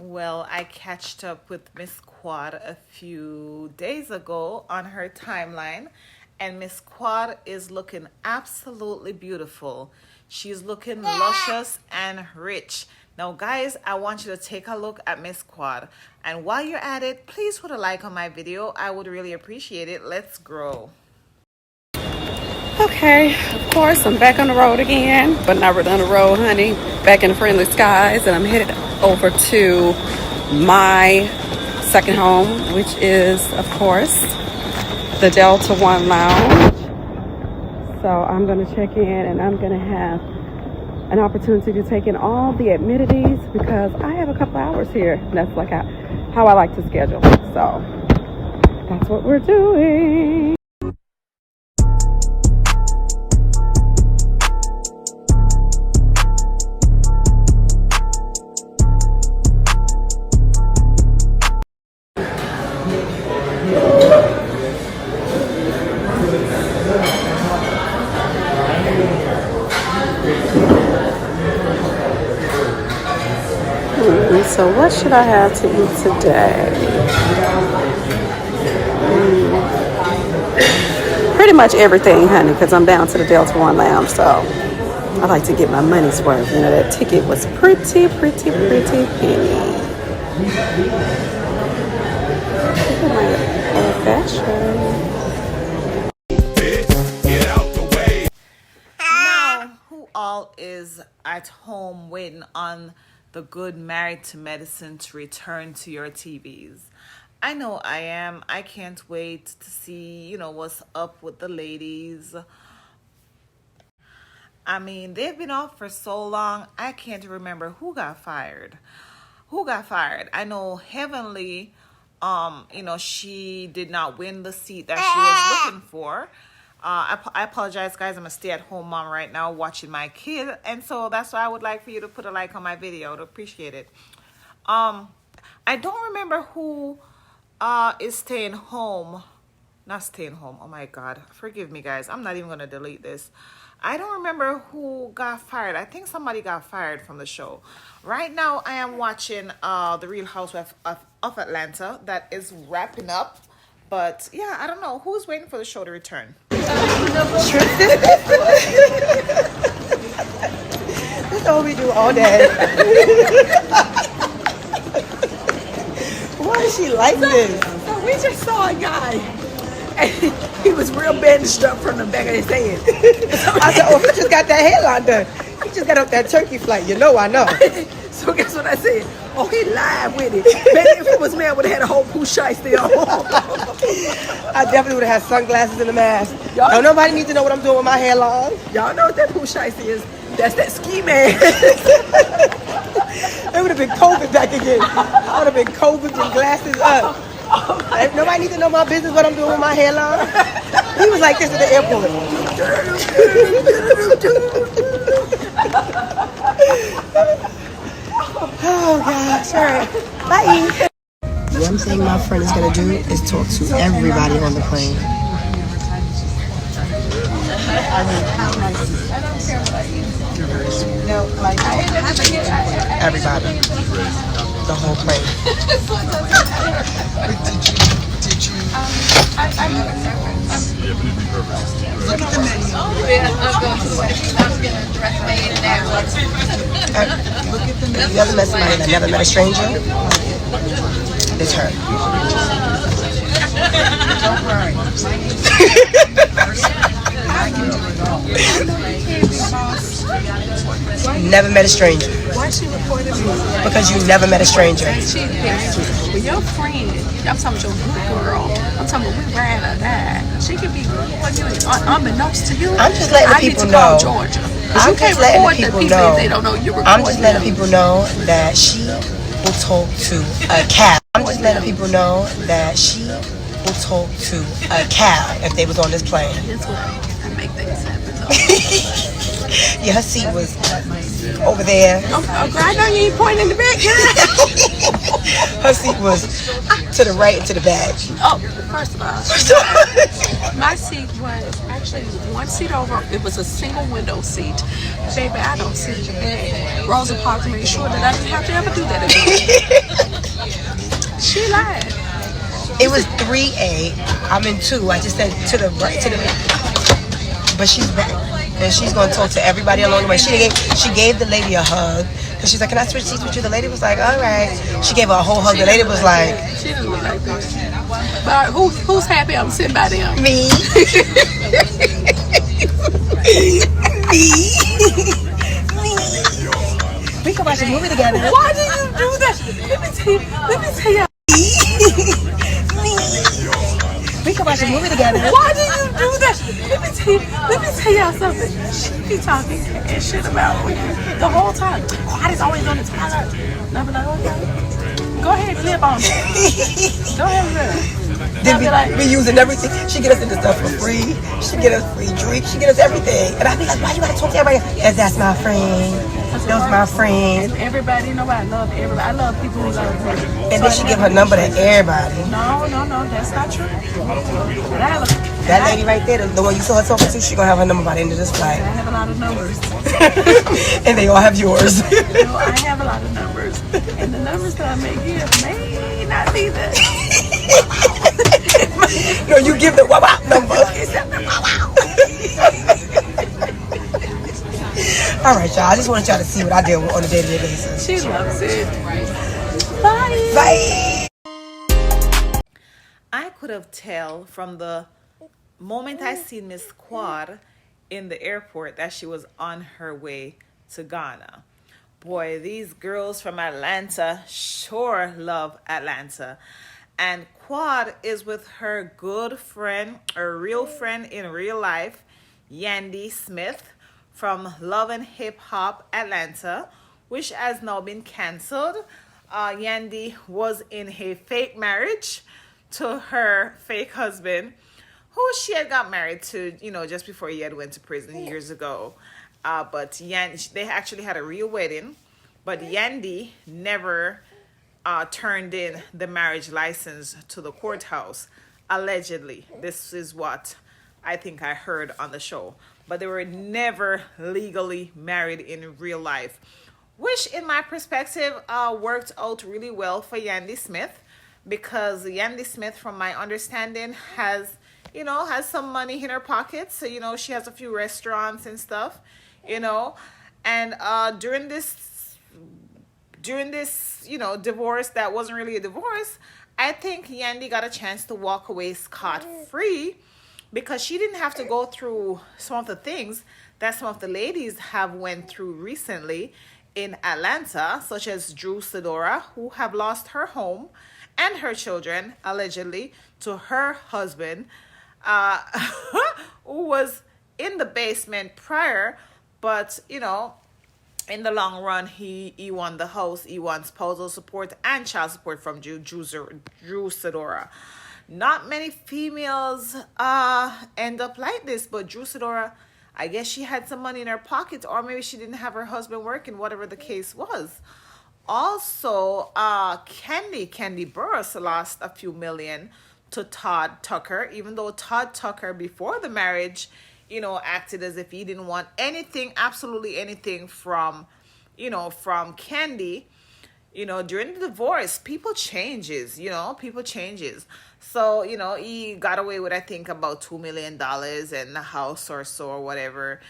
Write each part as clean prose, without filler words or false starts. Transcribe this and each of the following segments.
Well, I catched up with Miss Quad a few days ago on her timeline, and Miss Quad is looking absolutely beautiful. She's looking luscious and rich. Now, guys, I want you to take a look at Miss Quad. And while you're at it, please put a like on my video. I would really appreciate it. Let's grow. Okay, of course, I'm back on the road again, but not really on the road, honey. Back in the friendly skies, and I'm headed over to my second home, which is, of course, the Delta One Lounge. So I'm going to check in, and I'm going to have an opportunity to take in all the amenities because I have a couple hours here. That's like how I like to schedule. So that's what we're doing. So what should I have to eat today? Pretty much everything, honey, because I'm down to the Delta One Lounge, so I like to get my money's worth. You know, that ticket was pretty penny. Look at my fashion. Now, who all is at home waiting on the good Married to Medicine to return to your TVs? I know I am. I can't wait to see, what's up with the ladies. I mean, they've been off for so long, I can't remember who got fired. I know Heavenly, she did not win the seat that she was looking for. I apologize, guys. I'm a stay-at-home mom right now watching my kid. And so that's why I would like for you to put a like on my video. I'd appreciate it. I don't remember who is staying home. Not staying home. Oh, my God. Forgive me, guys. I'm not even going to delete this. I don't remember who got fired. I think somebody got fired from the show. Right now, I am watching The Real Housewives of Atlanta. That is wrapping up. But, yeah, I don't know. Who's waiting for the show to return? That's all we do all day. Why is she like this? So we just saw a guy, and he was real bandaged up from the back of his head. I said, oh, he just got that headline done. He just got off that turkey flight. I know. So guess what I said? Oh, he lied with it. Maybe if it was me, I would have had a whole poo shiesty on. I definitely would have had sunglasses and a mask. Don't nobody need to know what I'm doing with my hairline. Y'all know what that poo shiesty is. That's that ski man. It would have been COVID back again. I would have been COVID and glasses up. Nobody need to know my business, what I'm doing with my hairline. He was like this at the airport. Oh, gosh. All right. Bye. One thing my friend is going to do is talk to everybody on the plane. No, like everybody. The whole plane. Did you? Look at the menu. Look at the menu. You never met somebody that never met a stranger? It's her. Don't worry. Never met a stranger. Why she reported me? Because you never met a stranger. She when your friend, I'm talking about your good girl, I'm talking about we ran or die. She could be unbeknownst to you. I'm just letting people know. Georgia. I'm just letting people know. They don't know you're recording. I'm just letting people know that she will talk to a cow. I'm just letting people know that she will talk to a cow if they was on this plane. That's what I make things happen. Yeah, her seat was over there. Okay, I know you ain't pointing in the back. Her seat was to the right and to the back. Oh, first of all, my seat was actually one seat over. It was a single window seat. Baby, I don't sit in the bed. Rosa Parks made sure that I didn't have to ever do that again. It was 3A. I'm in 2. I just said to the right, to the. But she's back, and she's gonna talk to everybody along the way. She gave the lady a hug, cause she's like, "Can I switch seats with you?" The lady was like, "All right." She gave her a whole hug. The lady was like, She didn't look like this. But who's happy I'm sitting by them? "Me, me." We can watch a movie together. Why did you do that? Let me tell you. We can watch a movie together. Why did you do that? Let me tell y'all something. She be talking and shit about me the whole time. Quiet is always on the toilet. And I be like, okay. Go ahead, live on that. Go ahead, live. Then we using everything. She get us into stuff for free. She get us free drinks. She get us everything. And I be like, why you gotta talk to everybody? Yes, that's my friend. Those my friends. And everybody, you know I love everybody. I love people who love me. And then she give her number to everybody. No, that's not true. But I have That lady right there, the one you saw her talking to, she gonna have her number by the end of this flight. I have a lot of numbers. And they all have yours. No, I have a lot of numbers. And the numbers that I may give may not be the... No, you give the wow number. All right, y'all. I just wanted y'all to see what I deal with on a day-to-day basis. She loves it. Bye. Bye. I could have tell from the moment I seen Miss Quad in the airport that she was on her way to Ghana. Boy, these girls from Atlanta sure love Atlanta. And Quad is with her good friend, or real friend in real life, Yandy Smith from Love and Hip Hop Atlanta, which has now been canceled. Yandy was in a fake marriage to her fake husband, who she had got married to, just before he had went to prison years ago. But Yandy, they actually had a real wedding, but Yandy never turned in the marriage license to the courthouse, allegedly. This is what I think I heard on the show. But they were never legally married in real life, which in my perspective worked out really well for Yandy Smith, because Yandy Smith, from my understanding, has some money in her pocket. So, she has a few restaurants and stuff, and during this divorce that wasn't really a divorce, I think Yandy got a chance to walk away scot-free, because she didn't have to go through some of the things that some of the ladies have went through recently in Atlanta, such as Drew Sidora, who have lost her home and her children, allegedly, to her husband, who was in the basement prior, but, in the long run, he won the house. He won spousal support and child support from Drew Sidora. Not many females end up like this, but Drew Sidora, I guess she had some money in her pocket, or maybe she didn't have her husband working, whatever the case was. Also, Candy Burris lost a few million to Todd Tucker, even though Todd Tucker, before the marriage, acted as if he didn't want anything, absolutely anything from Candy. During the divorce, people changes. So, he got away with, I think, about $2 million in the house or so, or whatever.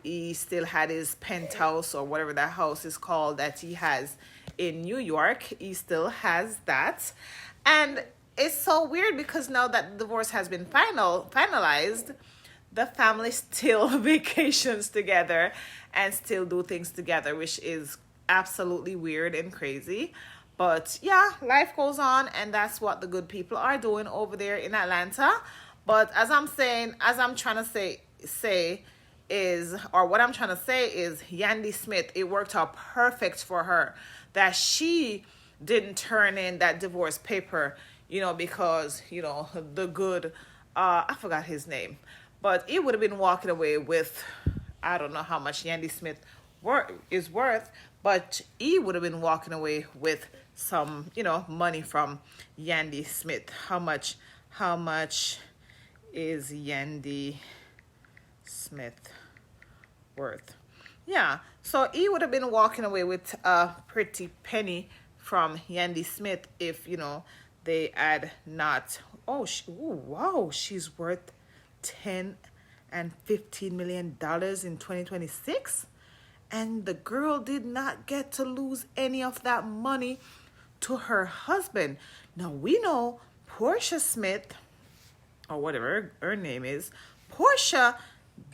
He still had his penthouse, or whatever that house is called, that he has in New York. He still has that. And it's so weird, because now that the divorce has been finalized, the family still vacations together and still do things together, which is absolutely weird and crazy. But yeah, life goes on, and that's what the good people are doing over there in Atlanta. But what I'm trying to say is Yandy Smith, it worked out perfect for her that she didn't turn in that divorce paper, because, the good, I forgot his name, but he would have been walking away with, I don't know how much Yandy Smith is worth, but he would have been walking away with some, money from Yandy Smith. How much is Yandy Smith worth? Yeah, so he would have been walking away with a pretty penny from Yandy Smith if, they had not. Oh, wow, she's worth 10 and $15 million in 2026, and the girl did not get to lose any of that money to her husband. Now we know Portia Smith, or whatever her name is, Portia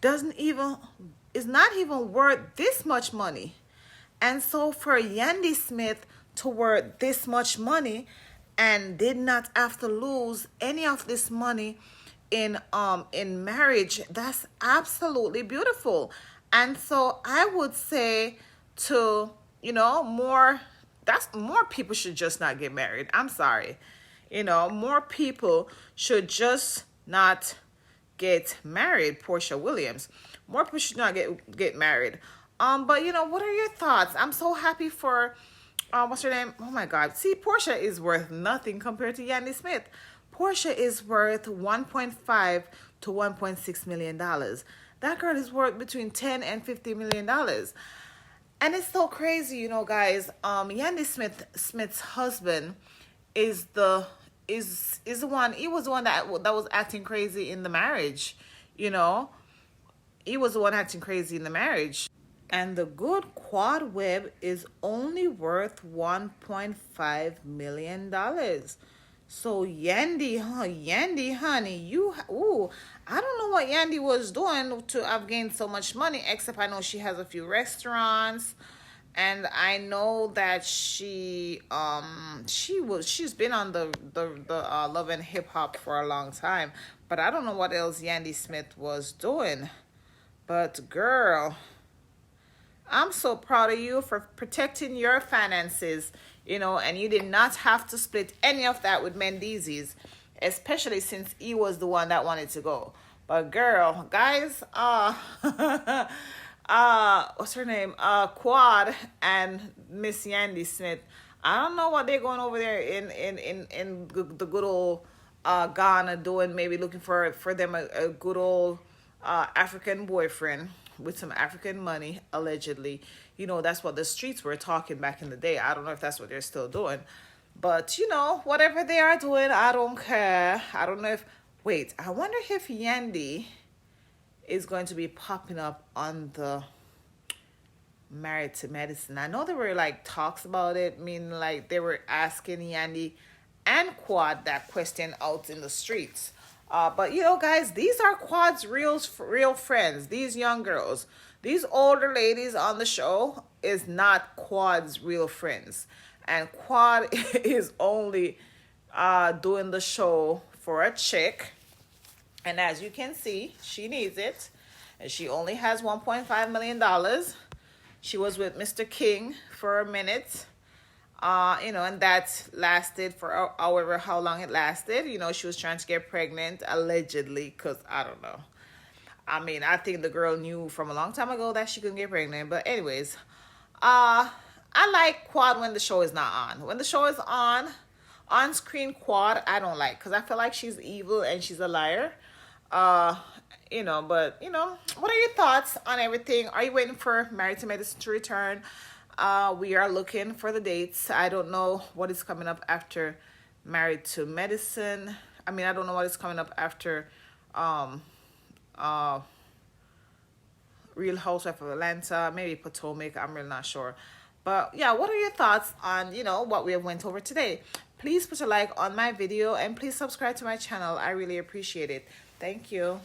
doesn't even is not even worth this much money. And so for Yandy Smith to worth this much money and did not have to lose any of this money in marriage, that's absolutely beautiful. And so I would say to, more people should just not get married. I'm sorry. More people should just not get married. Portia Williams. More people should not get married. But what are your thoughts? I'm so happy for what's her name? Oh my God. See, Portia is worth nothing compared to Yandy Smith. Portia is worth 1.5 to 1.6 million dollars. That girl is worth between 10 and 50 million dollars. And it's so crazy, guys. Yandy Smith's husband is the one. He was the one that was acting crazy in the marriage. He was the one acting crazy in the marriage. And the good quad Webb is only worth $1.5 million. So Yandy, honey, I don't know what Yandy was doing to have gained so much money, except I know she has a few restaurants, and I know that she's been on the Love and Hip Hop for a long time, but I don't know what else Yandy Smith was doing. But girl, I'm so proud of you for protecting your finances, and you did not have to split any of that with Mendeezy's, especially since he was the one that wanted to go. But girl, guys, what's her name? Quad and Miss Yandy Smith. I don't know what they're going over there in the good old Ghana doing, maybe looking for them a good old African boyfriend with some African money, allegedly. That's what the streets were talking back in the day. I don't know if that's what they're still doing. But, whatever they are doing, I don't care. I don't know if... Wait, I wonder if Yandy is going to be popping up on the Married to Medicine. I know there were, talks about it. They were asking Yandy and Quad that question out in the streets. But guys, these are Quad's real friends. These young girls, these older ladies on the show is not Quad's real friends, and Quad is only doing the show for a chick. And as you can see, she needs it, and she only has $1.5 million. She was with Mr. King for a minute. And that lasted for however how long it lasted. She was trying to get pregnant, allegedly, because I don't know. I think the girl knew from a long time ago that she couldn't get pregnant. But anyways, I like Quad when the show is not on. When the show is on-screen Quad, I don't like, because I feel like she's evil and she's a liar. But what are your thoughts on everything? Are you waiting for Married to Medicine to return? We are looking for the dates. I don't know what is coming up after Married to Medicine. I don't know what is coming up after Real Housewife of Atlanta, maybe Potomac. I'm really not sure. But yeah, what are your thoughts on, what we have went over today? Please put a like on my video and please subscribe to my channel. I really appreciate it. Thank you.